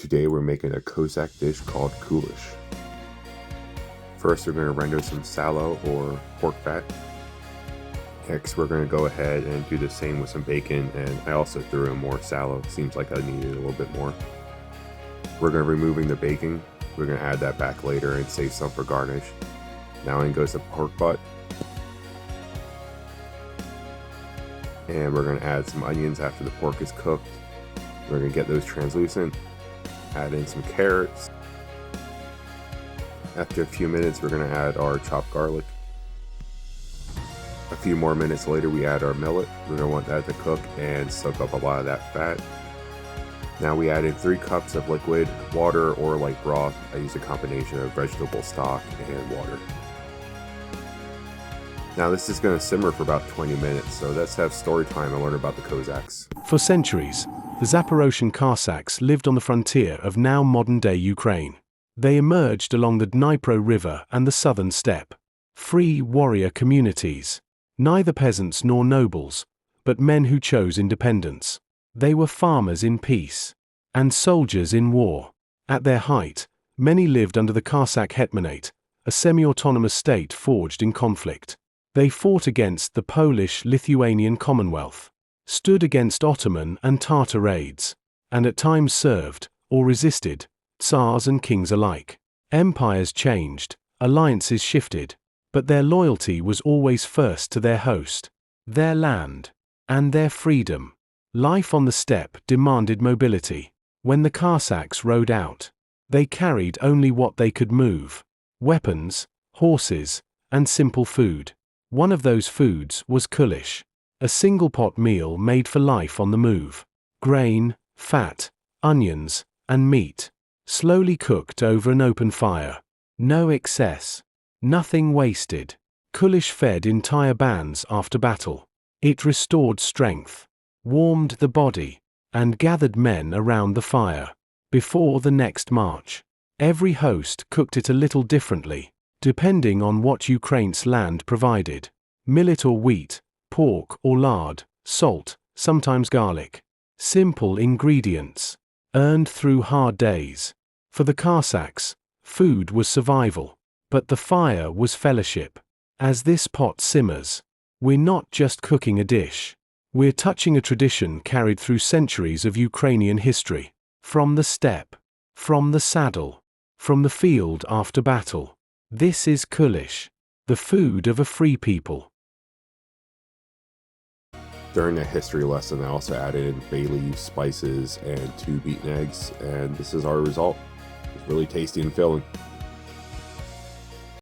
Today we're making a Cossack dish called Kulish. First we're going to render some Salo or pork fat. Next we're going to go ahead and do the same with some bacon, and I also threw in more Salo. Seems like I needed a little bit more. We're going to removing the bacon. We're going to add that back later and save some for garnish. Now in goes the pork butt. And we're going to add some onions after the pork is cooked. We're going to get those translucent. Add in some carrots. After a few minutes we're going to add our chopped garlic. A few more minutes later we add our millet. We're going to want that to cook and soak up a lot of that fat. Now we add in 3 cups of liquid water or like broth. I use a combination of vegetable stock and water. Now this is going to simmer for about 20 minutes, so let's have story time and learn about the Cossacks. For centuries, the Zaporozhian Cossacks lived on the frontier of now modern-day Ukraine. They emerged along the Dnipro River and the southern steppe. Free warrior communities. Neither peasants nor nobles, but men who chose independence. They were farmers in peace and soldiers in war. At their height, many lived under the Cossack Hetmanate, a semi-autonomous state forged in conflict. They fought against the Polish-Lithuanian Commonwealth, stood against Ottoman and Tatar raids, and at times served, or resisted, tsars and kings alike. Empires changed, alliances shifted, but their loyalty was always first to their host, their land, and their freedom. Life on the steppe demanded mobility. When the Cossacks rode out, they carried only what they could move: weapons, horses, and simple food. One of those foods was kulish, a single-pot meal made for life on the move. Grain, fat, onions, and meat, slowly cooked over an open fire. No excess, nothing wasted. Kulish fed entire bands after battle. It restored strength, warmed the body, and gathered men around the fire. Before the next march, every host cooked it a little differently, depending on what Ukraine's land provided: millet or wheat, pork or lard, salt, sometimes garlic. Simple ingredients, earned through hard days. For the Cossacks, food was survival, but the fire was fellowship. As this pot simmers, we're not just cooking a dish. We're touching a tradition carried through centuries of Ukrainian history. From the steppe, from the saddle, from the field after battle. This is Kulish, the food of a free people. During the history lesson I also added in bay leaves, spices, and 2 beaten eggs, and this is our result. It's really tasty and filling.